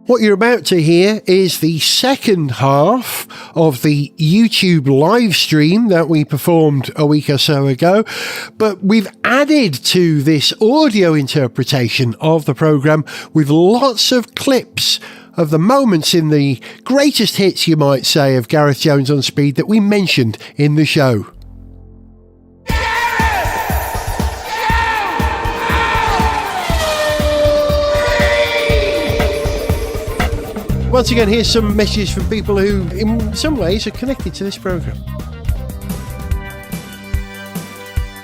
What you're about to hear is the second half of the YouTube live stream that we performed a week or so ago, but we've added to this audio interpretation of the programme with lots of clips of the moments in the greatest hits, you might say, of Gareth Jones On Speed that we mentioned in the show. Once again, here's some messages from people who, in some ways, are connected to this programme.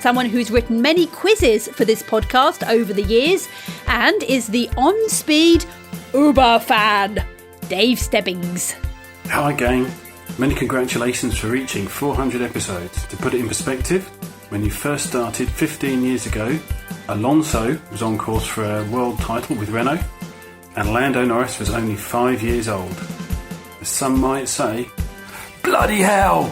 Someone who's written many quizzes for this podcast over the years and is the On Speed Uber fan, Dave Stebbings. Hi gang, many congratulations for reaching 400 episodes. To put it in perspective, when you first started 15 years ago, Alonso was on course for a world title with Renault, and Lando Norris was only 5 years old. As some might say, bloody hell!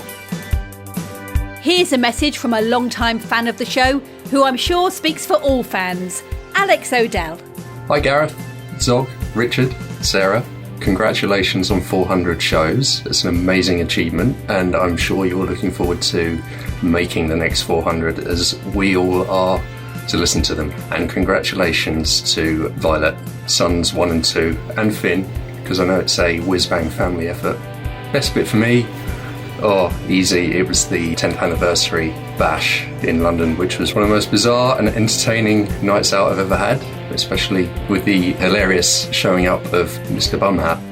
Here's a message from a long-time fan of the show, who I'm sure speaks for all fans, Alex O'Dell. Hi Gareth, Zog, Richard, Sarah. Congratulations on 400 shows. It's an amazing achievement, and I'm sure you're looking forward to making the next 400 as we all are to listen to them. And congratulations to Violet, Sons 1 and 2, and Finn, because I know it's a whiz-bang family effort. Best bit for me, easy, it was the 10th anniversary bash in London, which was one of the most bizarre and entertaining nights out I've ever had, especially with the hilarious showing up of Mr. Bumhat.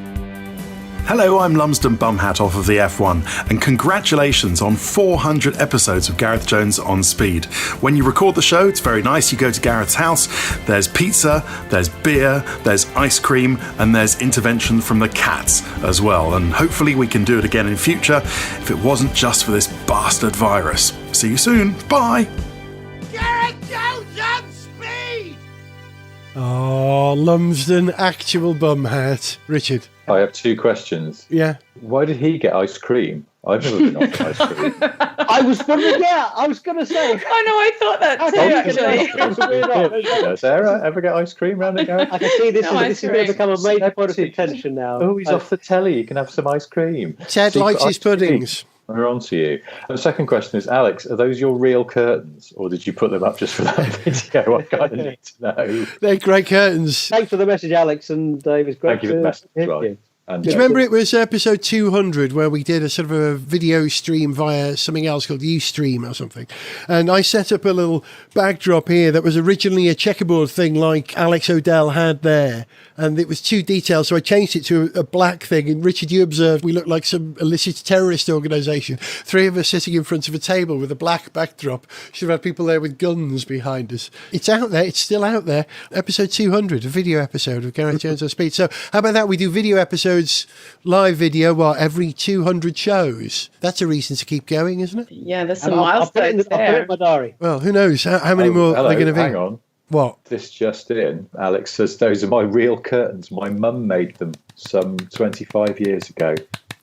Hello, I'm Lumsden Bumhat off of the F1, and congratulations on 400 episodes of Gareth Jones On Speed. When you record the show, it's very nice. You go to Gareth's house, there's pizza, there's beer, there's ice cream, and there's intervention from the cats as well. And hopefully we can do it again in future if it wasn't just for this bastard virus. See you soon. Bye. Gareth Jones On Speed! Oh, Lumsden, actual Bumhat. Richard. I have two questions. Yeah. Why did he get ice cream? I've never been offered ice cream. I was going to say. I know, I thought that too, actually. Sarah, ever get ice cream round the garage? I can see this is going to become a major point of contention now. Oh, he's off the telly. You can have some ice cream. Ted likes his puddings. We're on to you. The second question is, Alex, are those your real curtains, or did you put them up just for that video? I kind of need to know. They're great curtains. Thanks for the message, Alex, and Dave. It's great Thank you for the message as well. Do you remember it was episode 200 where we did a sort of a video stream via something else called Ustream or something? And I set up a little backdrop here that was originally a checkerboard thing like Alex O'Dell had there. And it was too detailed, so I changed it to a black thing. And Richard, you observed we looked like some illicit terrorist organisation. Three of us sitting in front of a table with a black backdrop. Should have had people there with guns behind us. It's out there. It's still out there. Episode 200, a video episode of Gareth Jones On Speed. So how about that? We do video episodes, live video, every 200 shows. That's a reason to keep going, isn't it? Yeah, there's some milestones there. I'll put it in my diary. Well, who knows? How many more are they going to be? Hang on. What? This just in. Alex says those are my real curtains. My mum made them some 25 years ago.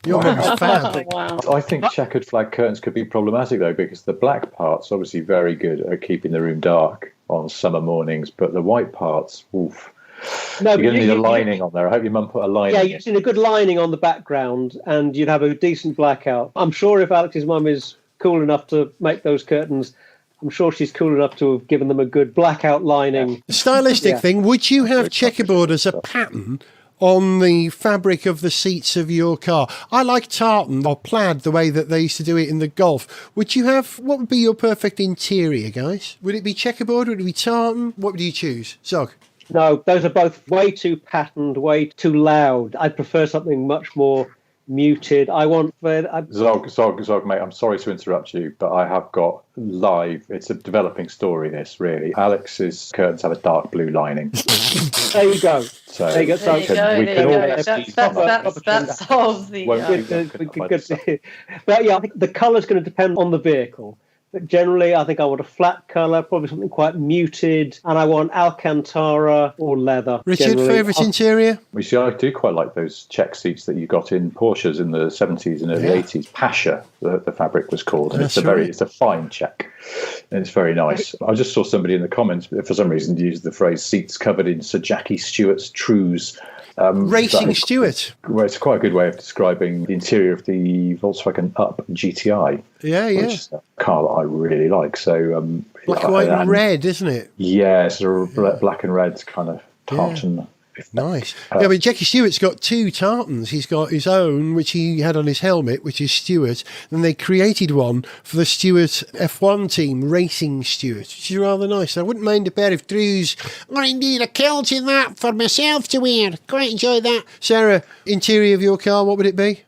You're a fan. Wow. I think checkered flag curtains could be problematic, though, because the black part's obviously very good at keeping the room dark on summer mornings, but the white parts, oof. No, you're going to need a lining on there. I hope your mum put a lining Yeah, in. you'd need a good lining on the background, and you'd have a decent blackout. I'm sure if Alex's mum is cool enough to make those curtains, I'm sure she's cool enough to have given them a good blackout lining. Stylistic thing, would you have checkerboard as a pattern on the fabric of the seats of your car? I like tartan or plaid, the way that they used to do it in the Golf. Would you have, what would be your perfect interior, guys? Would it be checkerboard? Would it be tartan? What would you choose? Zog? No, those are both way too patterned, way too loud. I'd prefer something much more muted. I want... Zog, mate, I'm sorry to interrupt you, but I have got live... It's a developing story, this, really. Alex's curtains have a dark blue lining. There you go. So, there you go. So That solves the... But yeah, I think the colour's going to depend on the vehicle. But generally, I think I want a flat colour, probably something quite muted, and I want Alcantara or leather. Richard, favourite interior? We see, I do quite like those check seats that you got in Porsches in the 70s and early 80s. Pasha, the fabric was called. And it's a fine check. And it's very nice. I just saw somebody in the comments, for some reason, use the phrase seats covered in Sir Jackie Stewart's trews. Racing Stewart. Well, it's quite a good way of describing the interior of the Volkswagen Up GTI. Yeah. Which is a car that I really like. So black, white, and red, isn't it? Yeah, sort of black and red kind of tartan. Nice. Yeah, but Jackie Stewart's got 2 tartans. He's got his own, which he had on his helmet, which is Stewart. And they created one for the Stewart F1 team, Racing Stewart, which is rather nice. I wouldn't mind a pair of trews. I need a kilt in that for myself to wear. Quite enjoy that. Sarah, interior of your car, what would it be?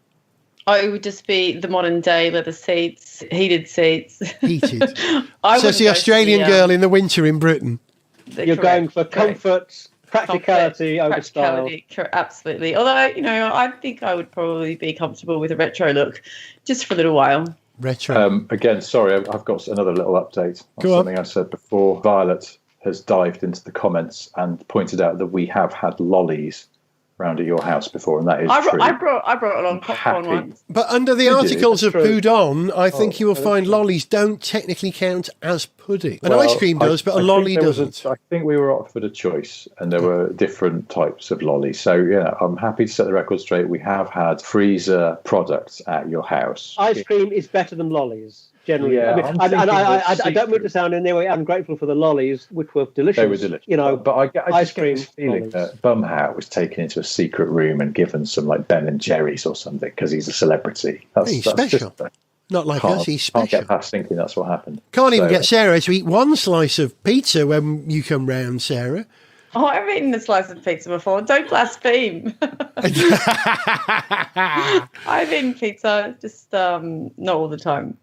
Oh, it would just be the modern day leather seats, heated seats. Heated. So it's the Australian girl in the winter in Britain. You're going for comfort. Practicality over style. Absolutely. Although, I think I would probably be comfortable with a retro look just for a little while. Retro. Again, sorry, I've got another little update on something I said before. Violet has dived into the comments and pointed out that we have had lollies round at your house before, and that is true. I brought along popcorn once. But under the articles of Poudon, I think you will find lollies don't technically count as pudding. An ice cream does, but a lolly doesn't. I think we were offered a choice, and there were different types of lollies. So, I'm happy to set the record straight. We have had freezer products at your house. Ice cream is better than lollies. Generally, Yeah, I don't mean to sound in any way ungrateful for the lollies, which were delicious. They were delicious. But I ice just cream get this feeling lollies. that Bumhat was taken into a secret room and given some like Ben and Jerry's or something because he's a celebrity. He's special. Not like us, he's special. Can't get past thinking that's what happened. Can't even get Sarah to eat one slice of pizza when you come round, Sarah. Oh, I've eaten a slice of pizza before. Don't blaspheme. I've eaten pizza, just not all the time.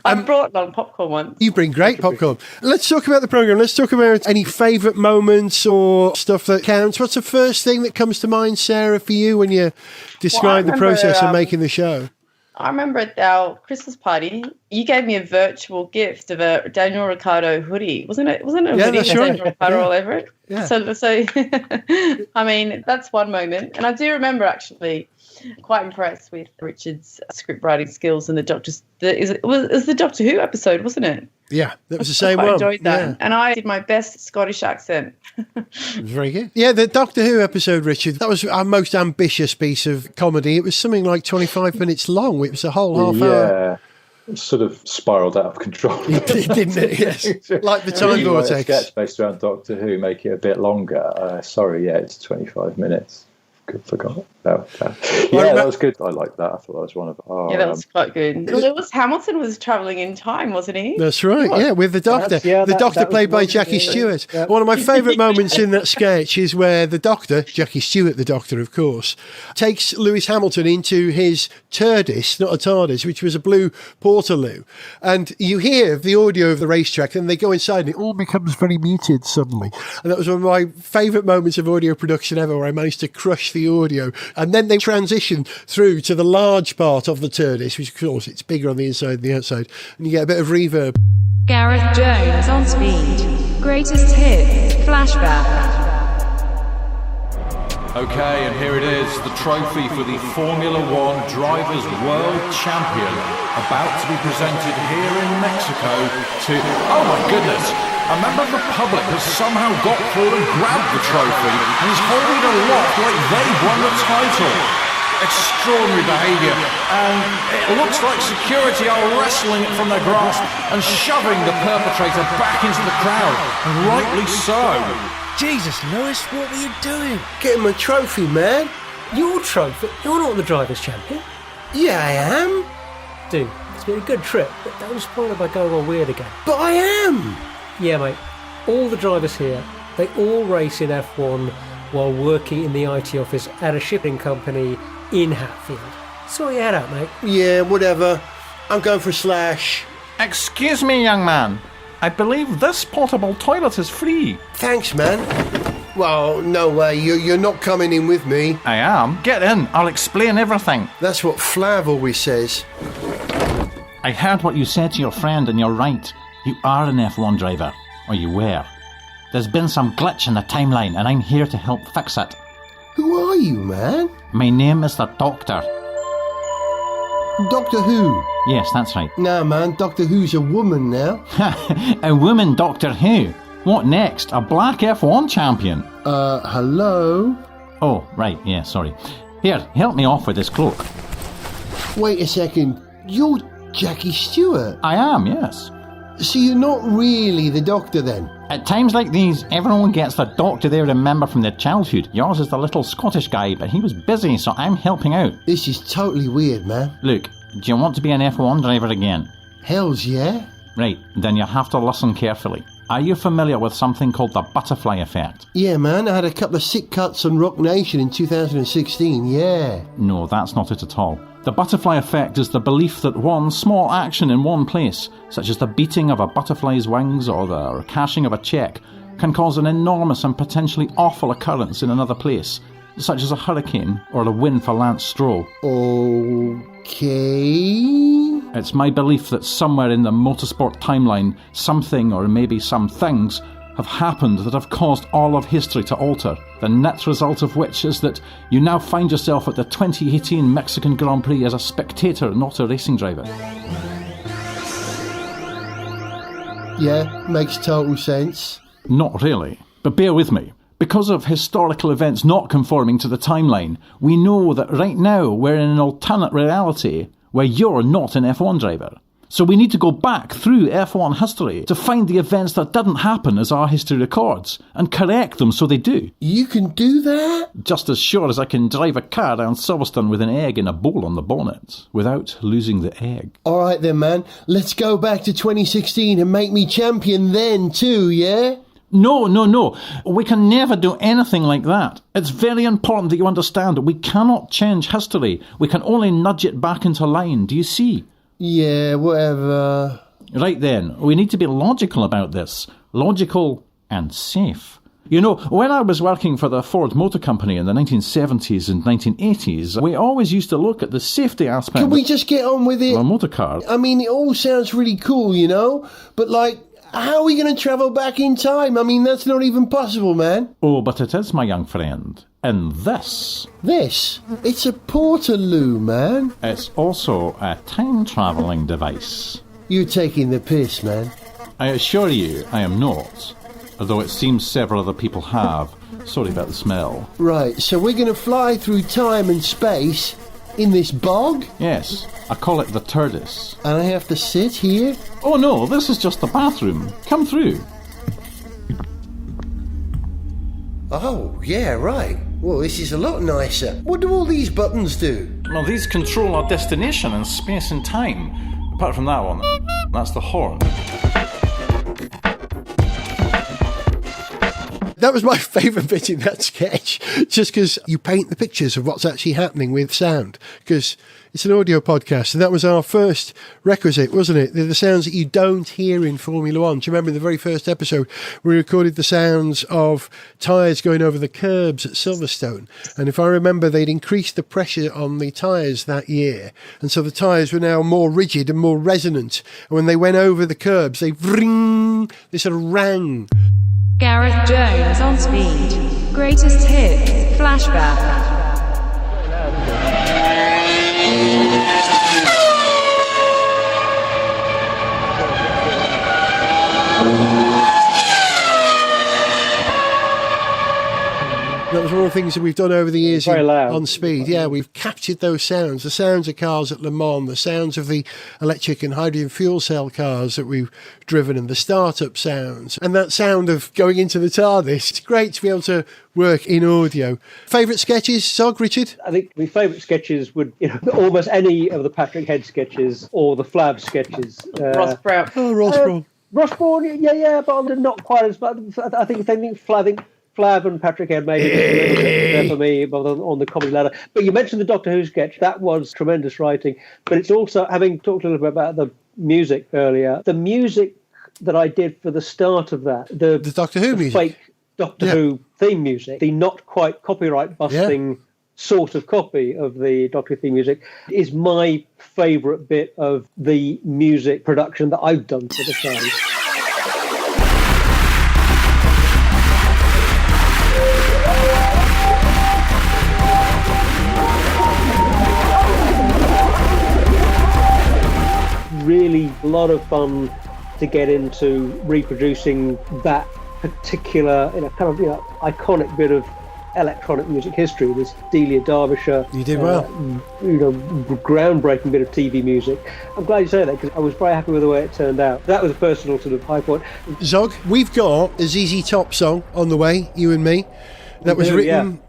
I brought along popcorn once. You bring great popcorn. Let's talk about the programme. Let's talk about any favourite moments or stuff that counts. What's the first thing that comes to mind, Sarah, for you when you describe the process of making the show? I remember at our Christmas party, you gave me a virtual gift of a Daniel Ricciardo hoodie. Wasn't it a hoodie with Daniel Ricciardo all over it? Yeah. So I mean, that's one moment. And I do remember actually quite impressed with Richard's script writing skills and the Doctor's. It was the Doctor Who episode, wasn't it? Yeah, that was the same I one. enjoyed that. Yeah. And I did my best Scottish accent. It was very good. Yeah, the Doctor Who episode, Richard, that was our most ambitious piece of comedy. It was something like 25 minutes long. It was a whole half hour. It sort of spiralled out of control. Didn't it? Yes. Like the time vortex. A sketch based around Doctor Who, make it a bit longer. It's 25 minutes. Good, forgot. That was good. I liked that. I thought that was one of. That was quite good. Lewis Hamilton was travelling in time, wasn't he? That's right. Yeah, with the Doctor. The Doctor played by Jackie Stewart. Yeah. One of my favourite moments in that sketch is where the Doctor, Jackie Stewart, the Doctor, of course, takes Lewis Hamilton into his TARDIS, not a TARDIS, which was a blue Portaloo, and you hear the audio of the racetrack, and they go inside, and it all becomes very muted suddenly. And that was one of my favourite moments of audio production ever, where I managed to crush the audio. And then they transition through to the large part of the TARDIS, which of course it's bigger on the inside than the outside, and you get a bit of reverb. Gareth Jones on Speed. Greatest hits. Flashback. Okay, and here it is, the trophy for the Formula One Drivers' World Champion, about to be presented here in Mexico to... Oh my goodness! A member of the public has somehow got through and grabbed the trophy and is holding it aloft like they've won the title. Extraordinary behaviour, and it looks like security are wrestling it from their grasp and shoving the perpetrator back into the crowd, and rightly so. Jesus, Lewis, what were you doing? Get him a trophy, man. Your trophy? You're not the Drivers' Champion. Yeah, I am. Dude, it's been a good trip, but don't spoil it by going all weird again. But I am. Yeah, mate. All the drivers here, they all race in F1 while working in the IT office at a shipping company in Hatfield. Sort your head out, mate. Yeah, whatever. I'm going for Slash. Excuse me, young man. I believe this portable toilet is free. Thanks, man. Well, no way. You're not coming in with me. I am. Get in. I'll explain everything. That's what Flav always says. I heard what you said to your friend, and you're right. You are an F1 driver. Or you were. There's been some glitch in the timeline, and I'm here to help fix it. Who are you, man? My name is the Doctor. Doctor Who? Yes, that's right. Nah, man, Doctor Who's a woman now. A woman Doctor Who? What next? A black F1 champion? Hello? Oh, right, yeah, sorry. Here, help me off with this cloak. Wait a second. You're Jackie Stewart? I am, yes. So you're not really the Doctor then? At times like these, everyone gets the Doctor they remember from their childhood. Yours is the little Scottish guy, but he was busy, so I'm helping out. This is totally weird, man. Look, do you want to be an F1 driver again? Hells yeah. Right, then you have to listen carefully. Are you familiar with something called the butterfly effect? Yeah, man, I had a couple of sick cuts on Rock Nation in 2016, yeah. No, that's not it at all. The butterfly effect is the belief that one small action in one place, such as the beating of a butterfly's wings or the cashing of a cheque, can cause an enormous and potentially awful occurrence in another place, such as a hurricane or a win for Lance Stroll. Okay. It's my belief that somewhere in the motorsport timeline, something or maybe some things have happened that have caused all of history to alter, the net result of which is that you now find yourself at the 2018 Mexican Grand Prix as a spectator, not a racing driver. Yeah, makes total sense. Not really, but bear with me. Because of historical events not conforming to the timeline, we know that right now we're in an alternate reality where you're not an F1 driver. So we need to go back through F1 history to find the events that didn't happen as our history records and correct them so they do. You can do that? Just as sure as I can drive a car down Silverstone with an egg in a bowl on the bonnet without losing the egg. All right then, man. Let's go back to 2016 and make me champion then too, yeah? No. We can never do anything like that. It's very important that you understand that we cannot change history. We can only nudge it back into line. Do you see? Yeah, whatever. Right then, we need to be logical about this. Logical and safe. You know, when I was working for the Ford Motor Company in the 1970s and 1980s, we always used to look at the safety aspect. Can we just get on with it? Of a motor car. I mean, it all sounds really cool, you know? But, like, how are we going to travel back in time? I mean, that's not even possible, man. Oh, but it is, my young friend. And this? This? It's a portaloo, man. It's also a time-travelling device. You're taking the piss, man. I assure you I am not. Although it seems several other people have. Sorry about the smell. Right, so we're going to fly through time and space in this bog? Yes, I call it the TARDIS. And I have to sit here? Oh no, this is just the bathroom. Come through. Oh, yeah, right. Well, this is a lot nicer. What do all these buttons do? Well, these control our destination in space and time. Apart from that one, that's the horn. That was my favourite bit in that sketch, just because you paint the pictures of what's actually happening with sound, because it's an audio podcast, and that was our first requisite, wasn't it? They're the sounds that you don't hear in Formula One. Do you remember in the very first episode, we recorded the sounds of tyres going over the curbs at Silverstone, and if I remember, they'd increased the pressure on the tyres that year, and so the tyres were now more rigid and more resonant, and when they went over the curbs, they sort of rang. Gareth Jones on Speed. Greatest hits, flashback. That was one of the things that we've done over the years very loud. On Speed. Yeah, we've captured those sounds, the sounds of cars at Le Mans, the sounds of the electric and hydrogen fuel cell cars that we've driven, and the startup sounds, and that sound of going into the TARDIS. It's great to be able to work in audio. Favourite sketches, Zog, Richard? I think my favourite sketches would, almost any of the Patrick Head sketches or the Flav sketches. Ross Brown. Oh, Ross Brown. Ross Brown, yeah, but not quite as much. I think Flav and Patrick Head maybe just a little bit there for me on the comedy ladder. But you mentioned the Doctor Who sketch. That was tremendous writing. But it's also, having talked a little bit about the music earlier, the music that I did for the start of that, the Doctor Who music, fake Doctor Who theme music, the not quite copyright busting sort of copy of the Doctor Who theme music, is my favourite bit of the music production that I've done for the show. lot of fun to get into reproducing that particular, iconic bit of electronic music history, this Delia Derbyshire. You did well. Groundbreaking bit of TV music. I'm glad you say that, because I was very happy with the way it turned out. That was a personal sort of high point. Zog, we've got a ZZ Top song on the way, you and me. That was written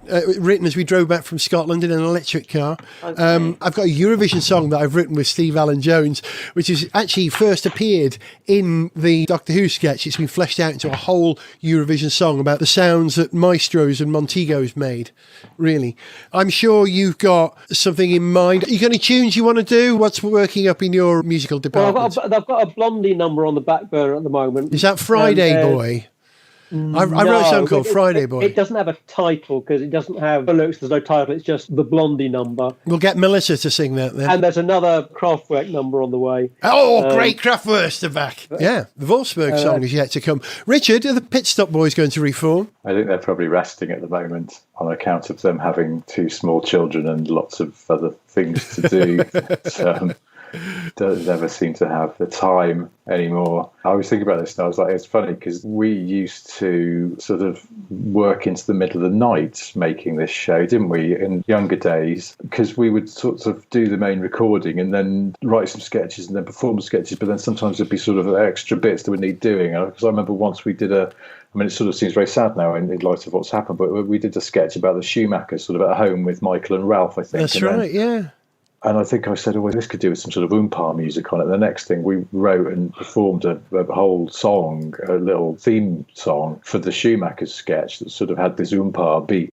as we drove back from Scotland in an electric car. Okay. I've got a Eurovision song that I've written with Steve Allen Jones, which has actually first appeared in the Doctor Who sketch. It's been fleshed out into a whole Eurovision song about the sounds that maestros and Montegos made, really. I'm sure you've got something in mind. Are you got any tunes you want to do? What's working up in your musical department? Well, I've got a Blondie number on the back burner at the moment. Is that Friday Boy? I wrote a song called Friday Boy. It doesn't have a title because it doesn't have the lyrics. There's no title. It's just the Blondie number. We'll get Melissa to sing that then. And there's another Kraftwerk number on the way. Oh, great Kraftwerk are back. Yeah, the Wolfsburg song is yet to come. Richard, are the Pit Stop Boys going to reform? I think they're probably resting at the moment on account of them having 2 small children and lots of other things to do. Don't never seem to have the time anymore. I was thinking about this and I was like, it's funny because we used to sort of work into the middle of the night making this show, didn't we, in younger days? Because we would sort of do the main recording and then write some sketches and then perform sketches, but then sometimes there'd be sort of extra bits that would need doing. Because I remember once we did it sort of seems very sad now in light of what's happened, but we did a sketch about the Schumachers sort of at home with Michael and Ralph, I think. That's right, yeah. And I think I said, oh, well, this could do with some sort of oompa music on it. The next thing, we wrote and performed a whole song, a little theme song for the Schumachers sketch that sort of had this oompa beat.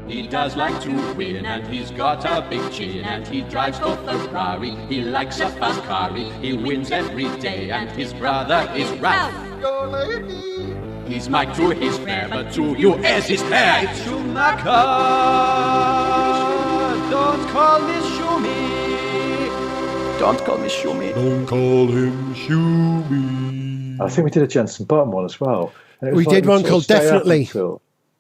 He does like to win, and he's got a big chin, and he drives a Ferrari. He likes a fast car, he wins every day, and his brother is Ralph. Your lady. He's Mike to his fair, but to you as his hair. It's Schumacher. Don't call me Schumi. Don't call me Schumi. Don't call him Schumi. I think we did a Jensen Button one as well. We did one called Definitely.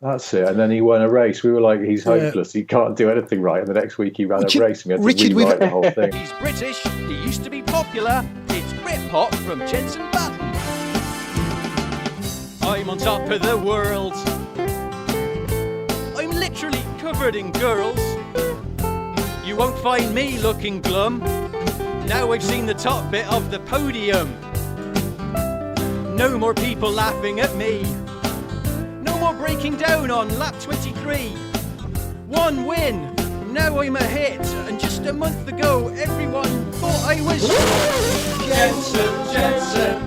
That's it. And then he won a race. We were like, he's hopeless. He can't do anything right. And the next week he ran a race and we had to rewrite the whole thing. He's British. He used to be popular. It's Britpop from Jensen Button. I'm on top of the world. I'm literally covered in girls. You won't find me looking glum. Now I've seen the top bit of the podium. No more people laughing at me. No more breaking down on lap 23. One win. Now I'm a hit. And just a month ago, everyone thought I was Jensen.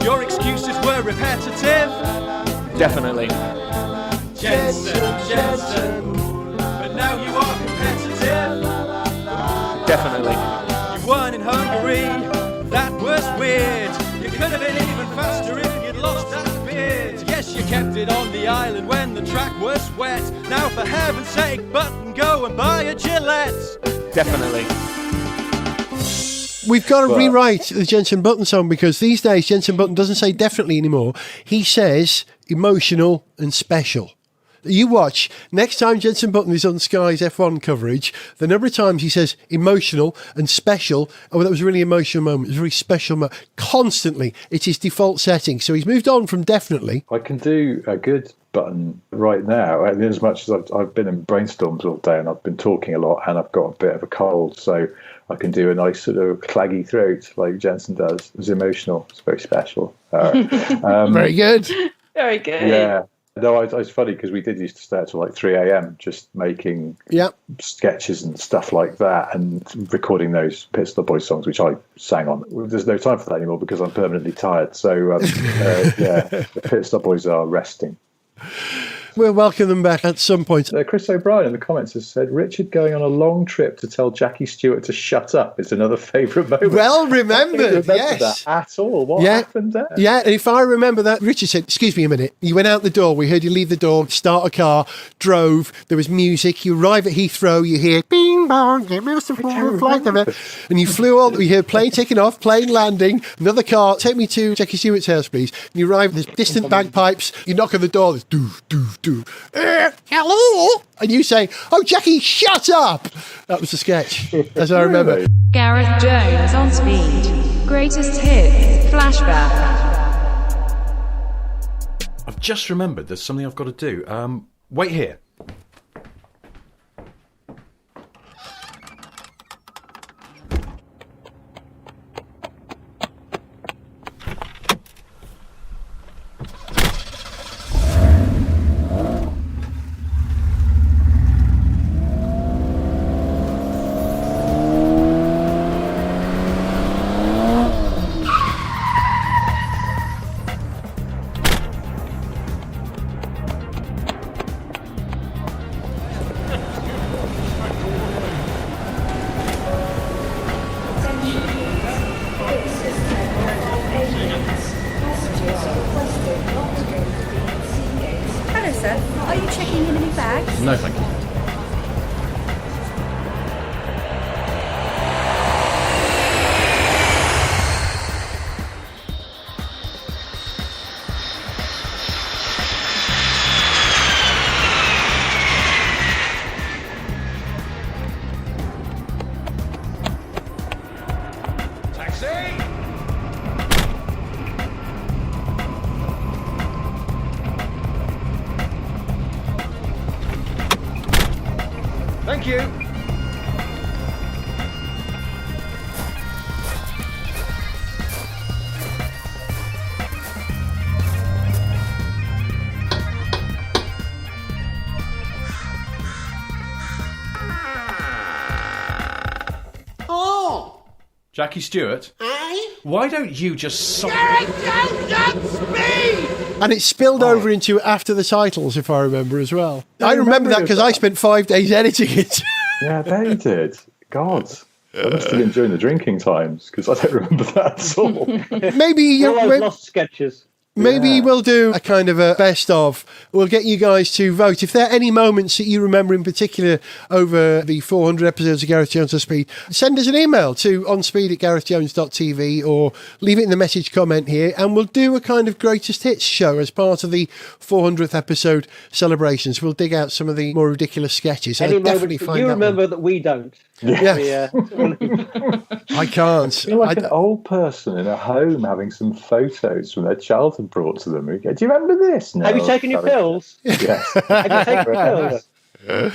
Your excuses were repetitive. Definitely. Jensen. But now you are competitive. Definitely. You won in Hungary. That was weird. You could have been even faster if you'd lost that beard. Yes, you kept it on the island when the track was wet. Now for heaven's sake, Button, go and buy a Gillette. Definitely. We've got to rewrite the Jensen Button song because these days Jensen Button doesn't say definitely anymore. He says emotional and special. You watch, next time Jensen Button is on Sky's F1 coverage, the number of times he says emotional and special. Oh, that was a really emotional moment. It was a very special moment. Constantly. It's his default setting. So he's moved on from definitely. I can do a good Button right now. And as much as I've been in brainstorms all day and I've been talking a lot and I've got a bit of a cold, so I can do a nice sort of claggy throat like Jensen does. It's emotional. It's very special. Very good. Very good. Yeah. No, it's funny because we did used to stay till like 3 a.m. just making sketches and stuff like that and recording those Pit Stop Boys songs, which I sang on. There's no time for that anymore because I'm permanently tired. So, the Pit Stop Boys are resting. We'll welcome them back at some point. Chris O'Brien in the comments has said, Richard going on a long trip to tell Jackie Stewart to shut up is another favourite moment. Well remembered, yes. That at all. What happened there? Yeah, and if I remember that, Richard said, excuse me a minute, you went out the door, we heard you leave the door, start a car, drove, there was music, you arrive at Heathrow, you hear bing bong, get me the flight of it, and you flew on, you hear plane taking off, plane landing, another car, take me to Jackie Stewart's house please, and you arrive, there's distant bagpipes, you knock on the door, there's doo, doo, hello, and you say, "Oh, Jackie, shut up." That was the sketch, as I remember. Gareth Jones on Speed. Greatest hits. Flashback. I've just remembered there's something I've got to do. Wait here. Hello, sir. Are you checking in any bags? No, thank you. Thank you. Oh, Jackie Stewart, why don't you just... Gareth Jones on Speed! And it spilled over into after the titles, if I remember as well. I remember that because I spent 5 days editing it. Yeah, I bet you did. God. I must have been during the drinking times because I don't remember that at all. Maybe All those lost sketches. Maybe we'll do a kind of a best of. We'll get you guys to vote. If there are any moments that you remember in particular over the 400 episodes of Gareth Jones on Speed, send us an email to onspeed@garethjones.tv or leave it in the message comment here, and we'll do a kind of greatest hits show as part of the 400th episode celebrations. We'll dig out some of the more ridiculous sketches. Any definitely moments find you that remember one. that we don't. Yeah. I can't. I feel like an old person in a home having some photos from their childhood brought to them. Do you remember this? No, Have you taken your pills? Yes. Have you taken your pills?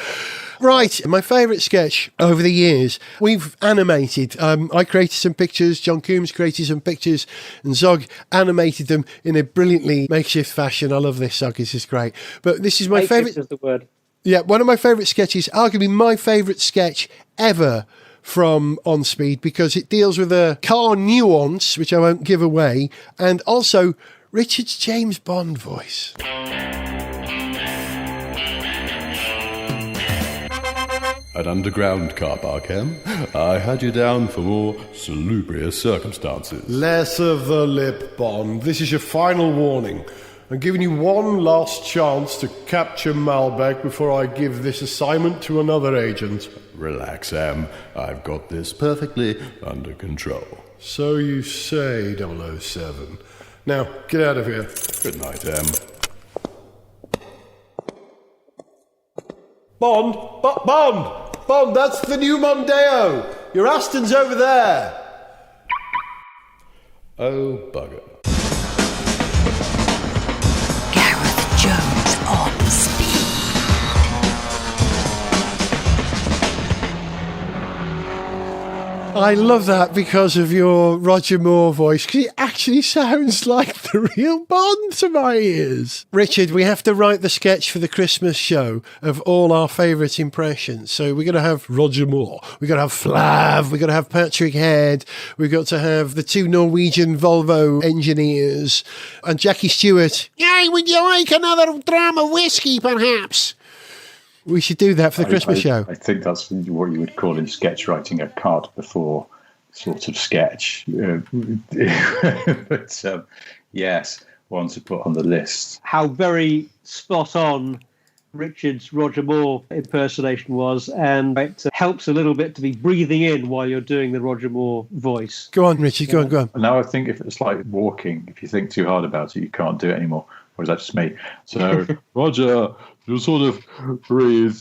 Right, my favourite sketch over the years, we've animated. I created some pictures, John Coombs created some pictures, and Zog animated them in a brilliantly makeshift fashion. I love this, Zog, this is great. But this is my favourite... is the word. Yeah, one of my favourite sketches, arguably my favourite sketch ever from On Speed, because it deals with a car nuance, which I won't give away, and also Richard's James Bond voice. An underground car park, Em. I had you down for more salubrious circumstances. Less of the lip, Bond. This is your final warning. I'm giving you one last chance to capture Malbec before I give this assignment to another agent. Relax, Em. I've got this perfectly under control. So you say, 007. Now, get out of here. Good night, Em. Bond! Bond, that's the new Mondeo! Your Aston's over there! Oh, bugger. Gareth Jones on Speed. I love that because of your Roger Moore voice, because it actually sounds like the real Bond to my ears. Richard, we have to write the sketch for the Christmas show of all our favourite impressions. So we're going to have Roger Moore, we're going to have Flav, we're going to have Patrick Head, we've got to have the two Norwegian Volvo engineers, and Jackie Stewart. Hey, would you like another dram of whiskey, perhaps? We should do that for the Christmas show. I think that's what you would call in sketch writing a cart before sort of sketch. But yes, one to put on the list. How very spot on Richard's Roger Moore impersonation was, and it helps a little bit to be breathing in while you're doing the Roger Moore voice. Go on, Richard, go on. Now I think if it's like walking, if you think too hard about it, you can't do it anymore. Or is that just me? So, Roger, you sort of breathe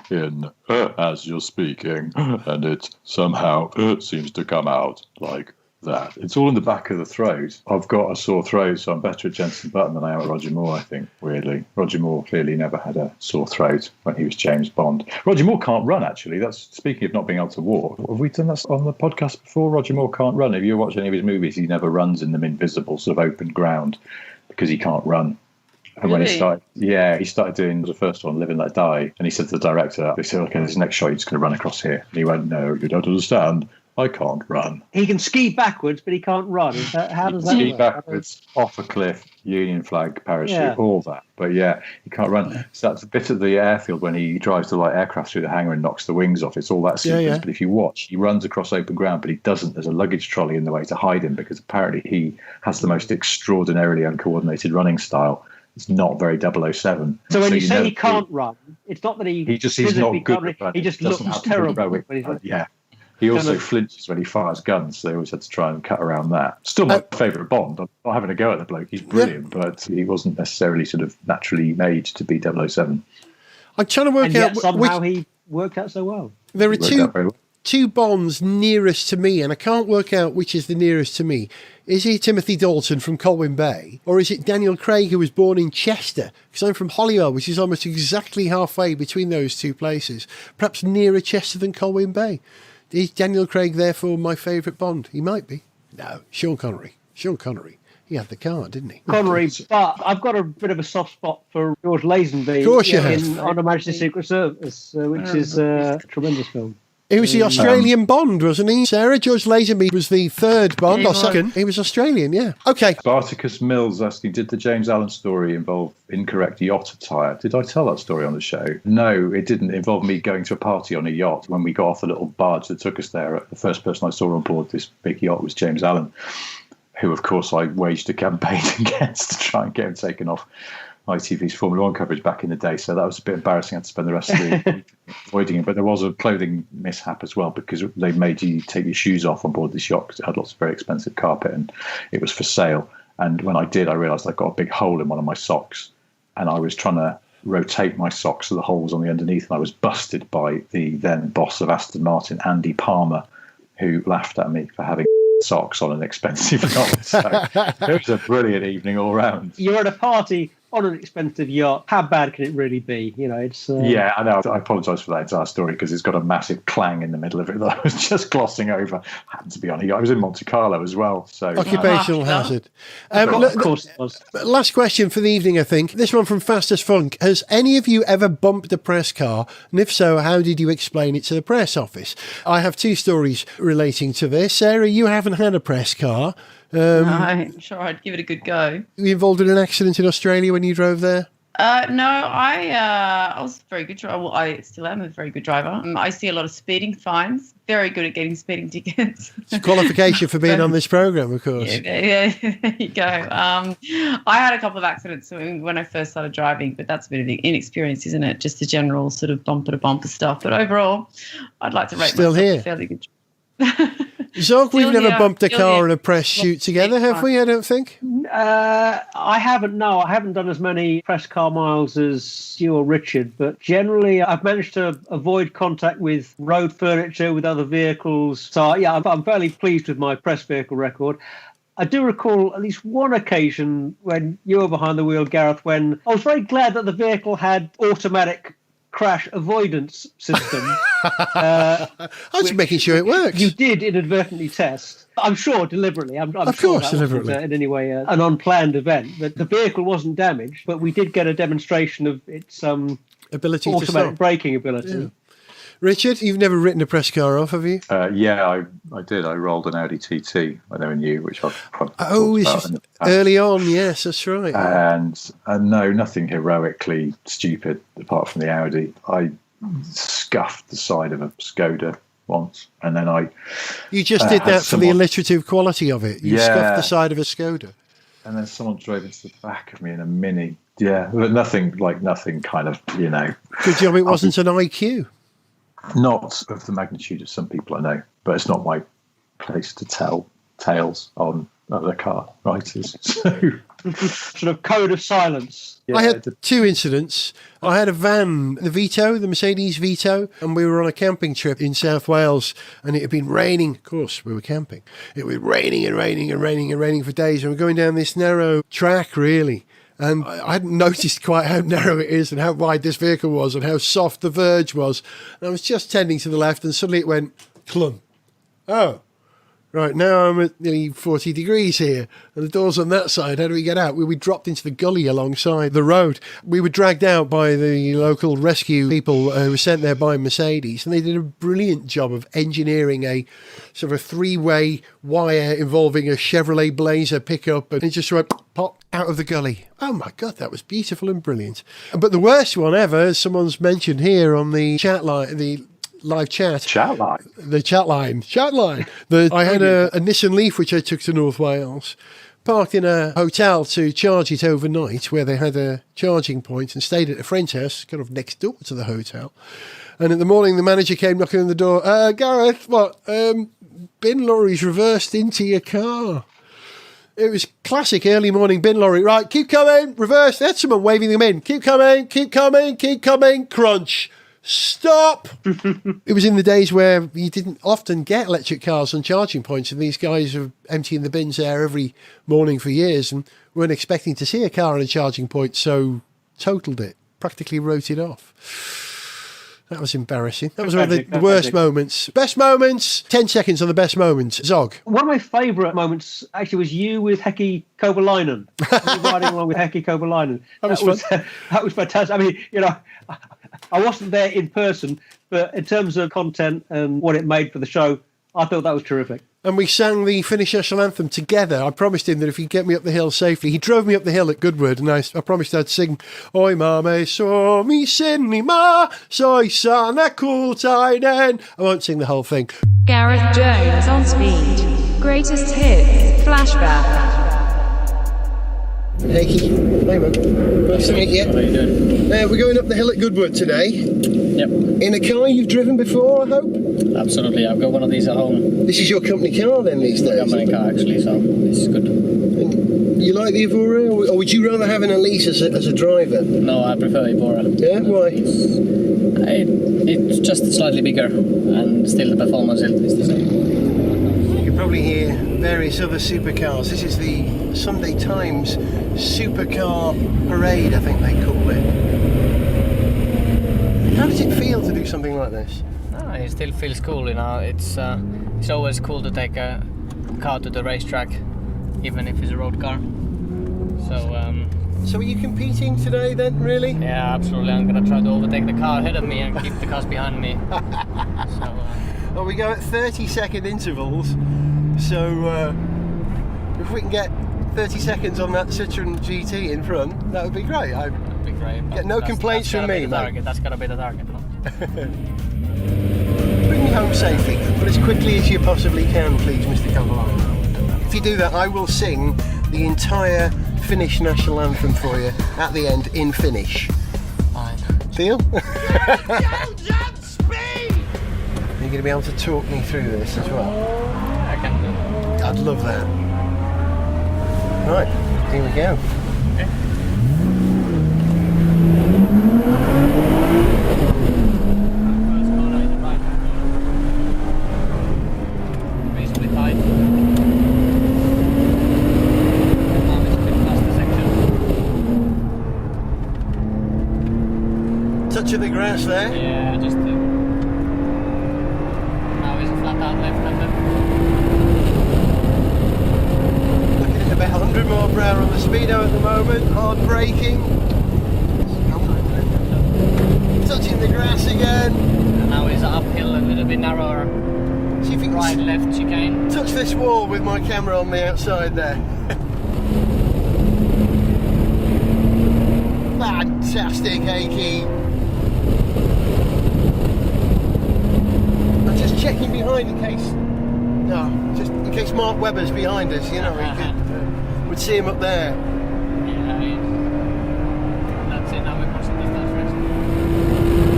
in as you're speaking, and it somehow seems to come out like that. It's all in the back of the throat. I've got a sore throat, so I'm better at Jensen Button than I am at Roger Moore, I think, weirdly. Roger Moore clearly never had a sore throat when he was James Bond. Roger Moore can't run, actually. That's speaking of not being able to walk. Have we done that on the podcast before? Roger Moore can't run. If you watch any of his movies, he never runs in them invisible, sort of open ground, because he can't run. And when he started doing the first one, Live and Let Die, and he said to the director, they said, okay, this next shot, you're just going to run across here. And he went, no, you don't understand. I can't run. He can ski backwards, but he can't run. How does that work? Ski backwards, off a cliff, Union flag, parachute, all that. But yeah, he can't run. So that's a bit of the airfield when he drives the light aircraft through the hangar and knocks the wings off. It's all that sequence. But if you watch, he runs across open ground, but he doesn't. There's a luggage trolley in the way to hide him, because apparently he has the most extraordinarily uncoordinated running style. It's not very 007. So when you say he can't run, it's not that he's not good at running. He just looks terrible. Yeah. He also flinches when he fires guns, so they always had to try and cut around that. Still my favourite Bond. I'm not having a go at the bloke. He's brilliant, but he wasn't necessarily sort of naturally made to be 007. I'm trying to work out somehow he worked out so well. There are two Bonds nearest to me, and I can't work out which is the nearest to me. Is it Timothy Dalton from Colwyn Bay, or is it Daniel Craig, who was born in Chester? Because I'm from Holywell, which is almost exactly halfway between those two places. Perhaps nearer Chester than Colwyn Bay. Is Daniel Craig therefore my favourite Bond? He might be. No, Sean Connery. He had the car, didn't he? Connery, but I've got a bit of a soft spot for George Lazenby. Of course you have. On Her Majesty's Secret Service, which is a tremendous film. He was the Australian Bond, wasn't he, Sarah? George Lazenby was the third Bond, or second. He was Australian, yeah. Okay. Spartacus Mills asking, did the James Allen story involve incorrect yacht attire? Did I tell that story on the show? No, it didn't involve me going to a party on a yacht. When we got off the little barge that took us there, the first person I saw on board this big yacht was James Allen, who, of course, I waged a campaign against to try and get him taken off ITV's Formula One coverage back in the day, so that was a bit embarrassing. I had to spend the rest of the week avoiding it. But there was a clothing mishap as well, because they made you take your shoes off on board this yacht because it had lots of very expensive carpet and it was for sale. And when I did, I realised I got a big hole in one of my socks, and I was trying to rotate my socks so the hole was on the underneath, and I was busted by the then boss of Aston Martin, Andy Palmer, who laughed at me for having socks on an expensive yacht. So it was a brilliant evening all round. You're at a party on an expensive yacht. How bad can it really be? You know, it's yeah, I know. I apologise for that entire story because it's got a massive clang in the middle of it that I was just glossing over. Happened to be on a yacht. I was in Monte Carlo as well. So occupational hazard. Of course it was. Last question for the evening, I think. This one from Fastest Funk. Has any of you ever bumped a press car? And if so, how did you explain it to the press office? I have two stories relating to this. Sarah, you haven't had a press car. No, I'm sure I'd give it a good go. Were you involved in an accident in Australia when you drove there? No, I was a very good driver. Well, I still am a very good driver. I see a lot of speeding fines. Very good at getting speeding tickets. It's a qualification for being on this programme, of course. Yeah, there you go. I had a couple of accidents when I first started driving, but that's a bit of inexperience, isn't it? Just the general sort of bumper-to-bumper stuff. But overall, I'd like to rate myself a fairly good driver. Zog, we've never bumped a car and a press shoot together, have we? I don't think. I haven't. No, I haven't done as many press car miles as you or Richard, but generally I've managed to avoid contact with road furniture, with other vehicles. So yeah, I'm fairly pleased with my press vehicle record. I do recall at least one occasion when you were behind the wheel, Gareth, when I was very glad that the vehicle had automatic crash avoidance system. I was making sure it works. You did inadvertently test. I'm sure deliberately. I'm of sure course, that deliberately. wasn't in any way an unplanned event. But the vehicle wasn't damaged, but we did get a demonstration of its ability automatic to stop. braking ability. Yeah. Richard, you've never written a press car off, have you? Yeah, I did. I rolled an Audi TT when they were new, which I've early on. Yes, that's right. And no, nothing heroically stupid apart from the Audi. I scuffed the side of a Skoda once, and then You just did that for the alliterative quality of it. You scuffed the side of a Skoda. And then someone drove into the back of me in a Mini. Yeah, but nothing kind of, you know. Good job it wasn't an IQ. Not of the magnitude of some people I know, but it's not my place to tell tales on other car writers. So sort of code of silence. I had two incidents. I had a van, the Vito, the Mercedes Vito, and we were on a camping trip in South Wales, and it had been raining. Of course, we were camping. It was raining and raining and raining and raining for days, and we're going down this narrow track, really. And I hadn't noticed quite how narrow it is and how wide this vehicle was and how soft the verge was. And I was just tending to the left, and suddenly it went clump. Oh. Right, now I'm at nearly 40 degrees here, and the door's on that side. How do we get out? We dropped into the gully alongside the road. We were dragged out by the local rescue people who were sent there by Mercedes, and they did a brilliant job of engineering a sort of a three-way wire involving a Chevrolet Blazer pickup, and it just went pop out of the gully. Oh my God, that was beautiful and brilliant. But the worst one ever, as someone's mentioned here on the chat line, the live chat. The chat line. I had a Nissan Leaf which I took to North Wales, parked in a hotel to charge it overnight where they had a charging point, and stayed at a friend's house kind of next door to the hotel. And in the morning the manager came knocking on the door. Gareth, bin lorry's reversed into your car. It was classic early morning bin lorry. Right, keep coming, reverse. They had someone waving them in. Keep coming, crunch. Stop! It was in the days where you didn't often get electric cars on charging points, and these guys were emptying the bins there every morning for years and weren't expecting to see a car on a charging point, so totaled it, practically wrote it off. That was embarrassing. That was one of the worst moments. Best moments, 10 seconds on the best moments. Zog. One of my favourite moments actually was you with Heikki Kovalainen. Riding along with Heikki Kovalainen. That was fun. That was fantastic. I mean, I wasn't there in person, but in terms of content and what it made for the show, I thought that was terrific. And we sang the Finnish national anthem together. I promised him that if he'd get me up the hill safely, he drove me up the hill at Goodwood, and I promised I'd sing Oi mame Suomi sinni maa, soi sana kultainen. I won't sing the whole thing. Gareth Jones on Speed. Greatest hits. Flashback. Heikki, hey man, nice to meet you. How are you doing? We're going up the hill at Goodwood today. Yep. In a car you've driven before, I hope? Absolutely, I've got one of these at home. This is your company car then these days? It's my company car actually, so this is good. And you like the Evora, or would you rather have an Elise as a driver? No, I prefer Evora. Yeah, why? It's just slightly bigger, and still the performance is the same. You can probably hear various other supercars. This is the Sunday Times Supercar Parade, I think they call it. How does it feel to do something like this? It still feels cool, It's always cool to take a car to the racetrack, even if it's a road car. So are you competing today then, really? Yeah, absolutely. I'm going to try to overtake the car ahead of me and keep the cars behind me. Well, we go at 30-second intervals, so if we can get 30 seconds on that Citroen GT in front, that would be great. That'd be great. Get no complaints from me, mate. That's got to be the target, no? Bring me home safely, but as quickly as you possibly can, please, Mr. Kovalainen. If you do that, I will sing the entire Finnish national anthem for you at the end in Finnish. Fine. Deal? You're going to be able to talk me through this as well? I can do. I'd love that. Right, here we go. Okay. Reasonably tight. Now it's a bit faster section. Touch of the grass there. Yeah, just now is a flat out left-hander. Looking at about 100 mile per hour on the speedo at the moment. Hard braking. Touching the grass again. And now it's uphill, a little bit narrower. See if you can right, left chicane. Touch this wall with my camera on the outside there. Fantastic, Heikki. I'm just checking behind in case. No, just in case Mark Webber's behind us, you know, we'd see him up there. Yeah, that's it, now we're crossing the start first.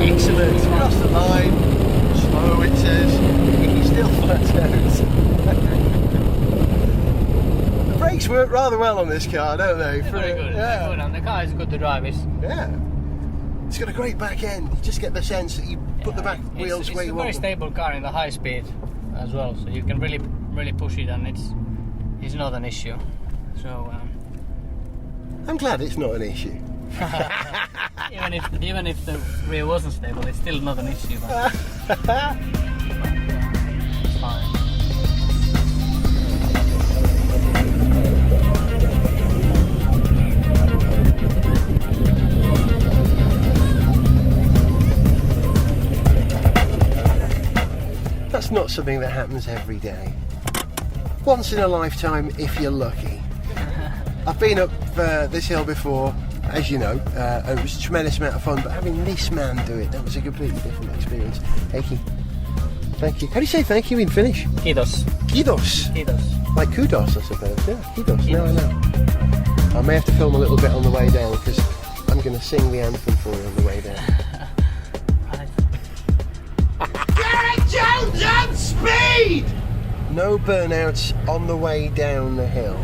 Excellent, across the line. Slow, it says. He's still flat out. brakes work rather well on this car, don't they? Very good. Yeah. Very good. And the car is good to drive. Yeah. It's got a great back end. You just get the sense that you put the back wheels where you want them. It's a very stable car in the high speed as well, so you can really push it, and it's not an issue. So I'm glad it's not an issue. even if the rear wasn't stable, it's still not an issue. But it's fine. That's not something that happens every day. Once in a lifetime, if you're lucky. I've been up this hill before, as you know. It was a tremendous amount of fun, but having this man do it, that was a completely different experience. Heikki, thank you. How do you say thank you in Finnish? Kiitos. Kiitos. Kiitos. Like kudos, I suppose. Yeah, kiitos. Now I know. I may have to film a little bit on the way down, because I'm going to sing the anthem for you on the way down. Gareth Jones on Speed! No burnouts on the way down the hill.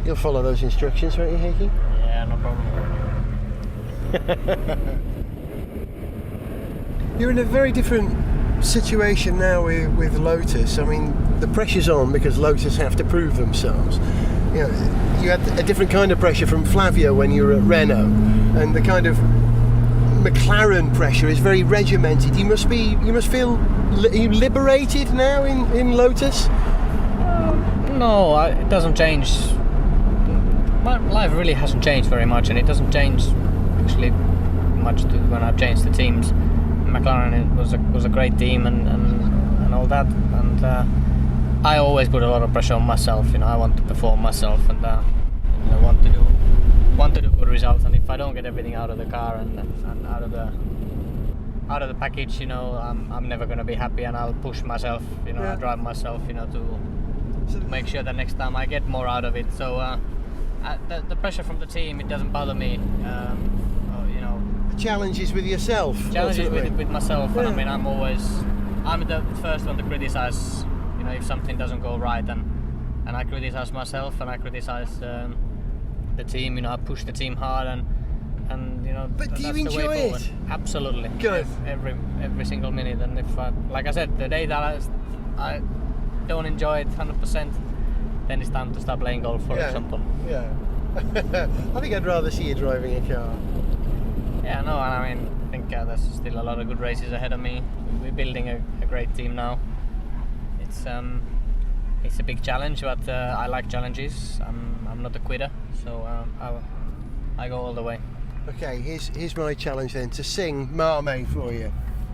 You'll follow those instructions, won't you, Heikki? Yeah, no problem. You're in a very different situation now with Lotus. I mean, the pressure's on because Lotus have to prove themselves. You know, you had a different kind of pressure from Flavio when you were at Renault, and the kind of McLaren pressure is very regimented. You must feel liberated now in Lotus. No, it doesn't change. My life really hasn't changed very much, and it doesn't change actually much when I've changed the teams. McLaren was a great team and all that, and I always put a lot of pressure on myself. You know, I want to perform myself, and want to do good results. And if I don't get everything out of the car and out of the package, you know, I'm never going to be happy, and I'll push myself. You know, I drive myself. You know, to make sure that next time I get more out of it. So the pressure from the team, it doesn't bother me. You know, challenges with yourself. Challenges with myself, and I mean, I'm the first one to criticize. You know, if something doesn't go right, and I criticize myself, and I criticize the team. You know, I push the team hard, and you know. But do you that's enjoy the way it? Forward. Absolutely. Good. Every single minute, and if like I said, the day that I don't enjoy it 100%, then it's time to start playing golf, for example. Yeah. I think I'd rather see you driving a car. Yeah, no, and I mean, I think there's still a lot of good races ahead of me. We're building a great team now. It's a big challenge, but I like challenges. I'm not a quitter, so I go all the way. Okay, here's my challenge then, to sing Mame for you.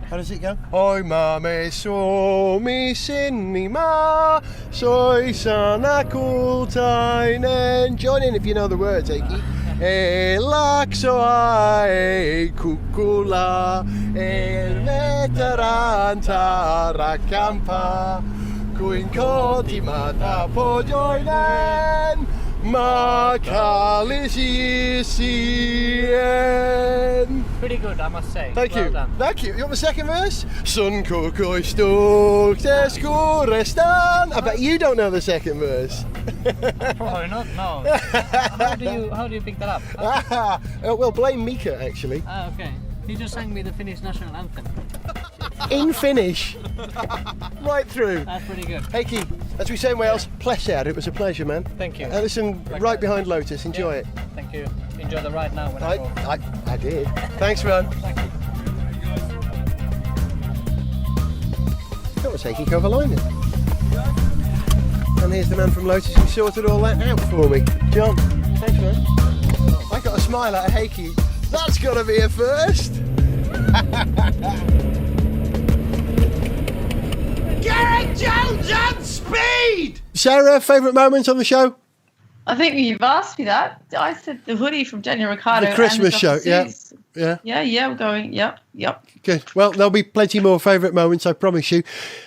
How does it go? Oi mame so mi sinni ma soy sana kultainen. Join in if you know the words, Heikki. E lakso ai kukula el veteranta rakampa kuin kotimata pojoinen makalisien. Pretty good, I must say. Thank well you. Done. Thank you. You want the second verse? Sun kukoi stuk eskurestan. I bet you don't know the second verse. Probably not, no. How do you pick that up? Well, blame Mika, actually. Ah, okay. He just sang me the Finnish national anthem. In Finnish. Right through. That's pretty good. Heikki, as we say in Wales, pleasure. It was a pleasure, man. Thank you. Listen, right behind Lotus. Enjoy it. Thank you. Enjoy the ride now when I go. I did. Thanks, man. Thank you. That was Heikki Kovalainen. And here's the man from Lotus who sorted all that out for me. John, thanks, man. I got a smile out of Heikki. That's got to be a first. Gareth Jones on Speed! Sarah, favourite moments on the show? I think you've asked me that. I said the hoodie from Daniel Ricciardo. The Christmas show, yeah. Yeah? Yeah, we're going. Yep. Good. Well, there'll be plenty more favourite moments, I promise you.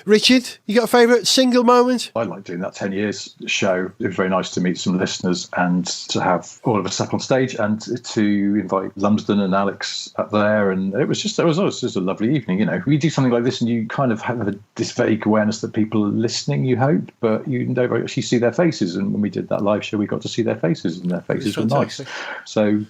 Richard, you got a favourite single moment? I like doing that 10 years show. It was very nice to meet some listeners and to have all of us up on stage and to invite Lumsden and Alex up there. And it was just a lovely evening. You know, we do something like this and you kind of have this vague awareness that people are listening, you hope, but you don't actually see their faces. And when we did that live show, we got to see their faces and their faces were nice. So,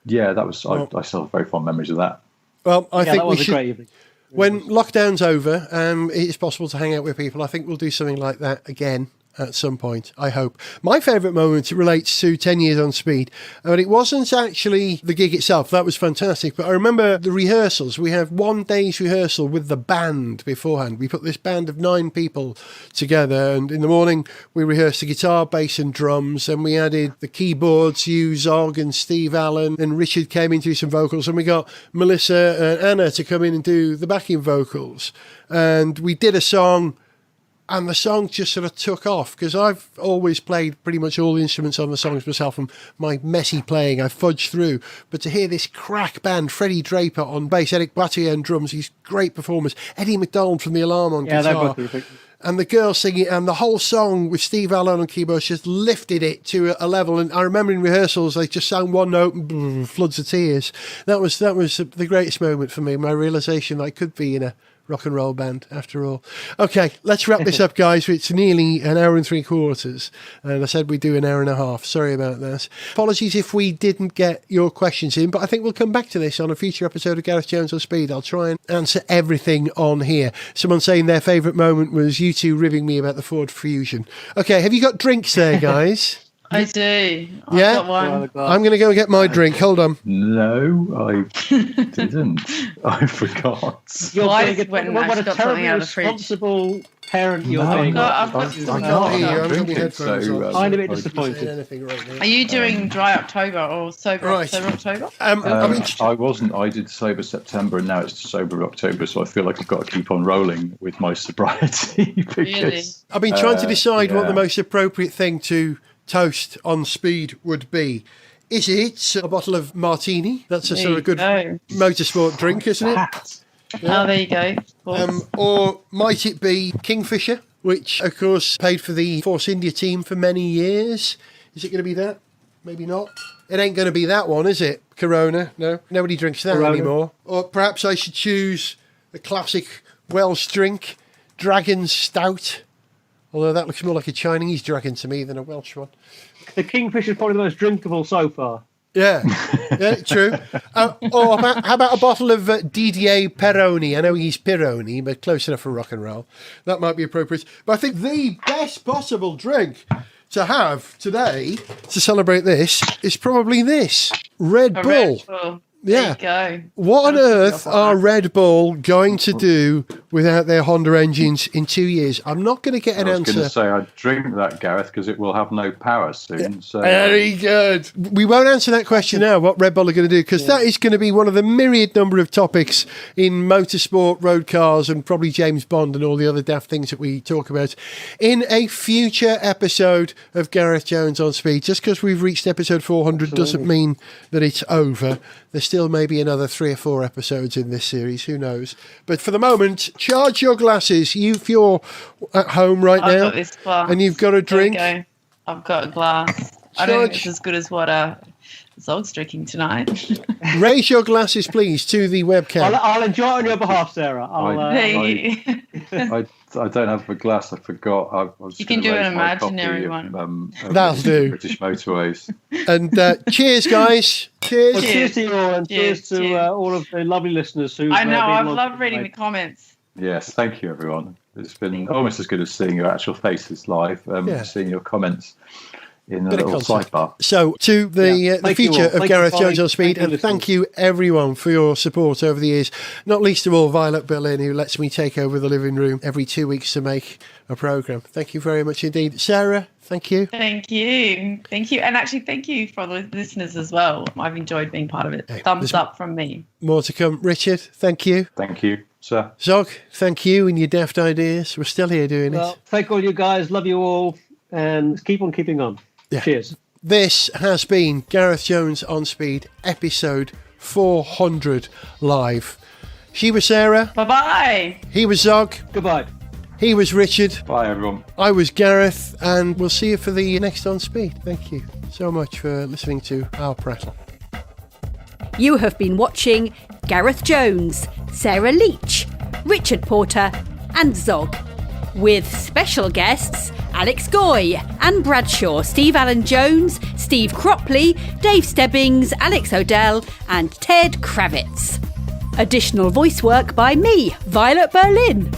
yeah, that was, I still have very fond memories of that. Well, I think we a should. great evening. When lockdown's over, it's possible to hang out with people. I think we'll do something like that again at some point, I hope. My favourite moment relates to 10 Years on Speed, but it wasn't actually the gig itself. That was fantastic. But I remember the rehearsals. We had 1 day's rehearsal with the band beforehand. We put this band of 9 people together, and in the morning we rehearsed the guitar, bass and drums, and we added the keyboards, you, Zog and Steve Allen, and Richard came in to do some vocals, and we got Melissa and Anna to come in and do the backing vocals. And we did a song, and the song just sort of took off, because I've always played pretty much all the instruments on the songs myself, and my messy playing I fudged through. But to hear this crack band, Freddie Draper on bass, Eric Battier on drums, these great performers, Eddie McDonald from The Alarm on guitar, and the girl singing, and the whole song with Steve Allen on keyboards just lifted it to a level. And I remember in rehearsals they just sang one note and floods of tears. That was the greatest moment for me, my realisation that I could be in a rock and roll band after all. Okay, let's wrap this up, guys. It's nearly an hour and 3/4, and I said we'd do an hour and a half. Sorry about that. Apologies if we didn't get your questions in, but I think we'll come back to this on a future episode of Gareth Jones on Speed. I'll try and answer everything on here. Someone saying their favourite moment was you two ribbing me about the Ford Fusion. Okay, have you got drinks there, guys? I do. Yeah? I've got one. I'm going to go and get my drink. Hold on. No, I didn't. I forgot. What a terribly responsible parent you're being. I'm a bit disappointed. Are you doing dry October or sober October? I wasn't. I did sober September, and now it's sober October. So I feel like I've got to keep on rolling with my sobriety. Because, really? I've been trying to decide what the most appropriate thing to toast on Speed would be. Is it a bottle of martini? That's a sort of good motorsport drink, isn't it? Yeah. Oh, there you go. Or might it be Kingfisher, which of course paid for the Force India team for many years? Is it going to be that? Maybe not. It ain't going to be that one, is it? Corona? No, nobody drinks that anymore. Or perhaps I should choose the classic Welsh drink, Dragon's Stout. Although that looks more like a Chinese dragon to me than a Welsh one. The Kingfisher is probably the most drinkable so far. Yeah, true. Or how about a bottle of Didier Peroni? I know he's Pironi, but close enough for rock and roll. That might be appropriate. But I think the best possible drink to have today to celebrate this is probably this Red Bull. Red Bull. Yeah. There you go. What on earth are Red Bull going to do without their Honda engines in 2 years? I'm not going to get an answer. I was going to say I'd drink that, Gareth, because it will have no power soon. So very good. We won't answer that question now, what Red Bull are going to do, because that is going to be one of the myriad number of topics in motorsport, road cars, and probably James Bond and all the other daft things that we talk about in a future episode of Gareth Jones on Speed. Just because we've reached episode 400 doesn't mean that it's over. There's still maybe another 3 or 4 episodes in this series, who knows. But for the moment, charge your glasses. If you're at home right now got this glass. And you've got a drink. There you go. I've got a glass. I don't think it's as good as what Zog's drinking tonight. Raise your glasses, please, to the webcam. I'll enjoy it on your behalf, Sarah. I don't have a glass. I forgot. You can do an imaginary one. That'll do. British Motorways. And cheers, guys. Cheers. Well, cheers to you all, and cheers to all of the lovely listeners who. I know. I've loved reading the comments. Yes, thank you, everyone. It's been almost as good as seeing your actual faces live. Seeing your comments in a little sidebar. So to the future of Gareth Jones on Speed, and thank you everyone for your support over the years, not least of all Violet Berlin, who lets me take over the living room every 2 weeks to make a programme. Thank you very much indeed. Sarah, thank you. Thank you. And actually thank you for the listeners as well. I've enjoyed being part of it. Hey, Thumbs up from me. More to come. Richard, thank you. Thank you, sir. Zog, thank you and your daft ideas. We're still here doing it. Thank all you guys. Love you all. And keep on keeping on. Yeah. Cheers. This has been Gareth Jones on Speed, episode 400 live. She was Sarah. Bye-bye. He was Zog. Goodbye. He was Richard. Bye, everyone. I was Gareth, and we'll see you for the next On Speed. Thank you so much for listening to our prattle. You have been watching Gareth Jones, Sarah Leach, Richard Porter and Zog, with special guests Alex Goy, Anne Bradshaw, Steve Allen Jones, Steve Cropley, Dave Stebbings, Alex Odell and Ted Kravitz. Additional voice work by me, Violet Berlin.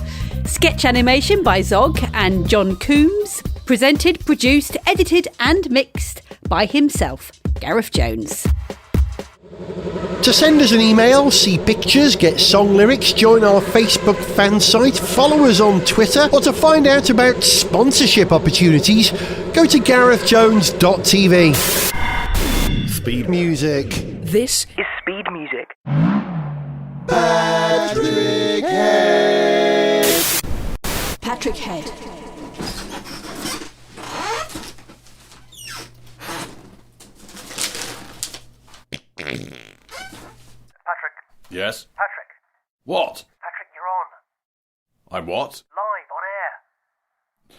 Sketch animation by Zog and John Coombs. Presented, produced, edited and mixed by himself, Gareth Jones. To send us an email, see pictures, get song lyrics, join our Facebook fan site, follow us on Twitter, or to find out about sponsorship opportunities, go to GarethJones.tv. Speed music. This is Speed Music. Patrick Head. Patrick Head. Patrick. Yes? Patrick. What? Patrick, you're on. I'm what? Live on air.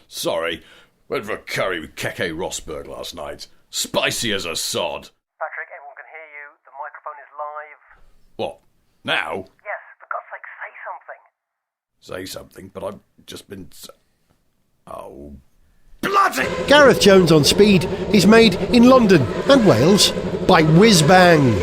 Sorry. Went for a curry with Keke Rosberg last night. Spicy as a sod. Patrick, everyone can hear you. The microphone is live. What? Now? Yes, for God's sake, say something. Say something, but I've just been... Oh... Bloody! Gareth Jones on Speed is made in London and Wales by Whiz Bang.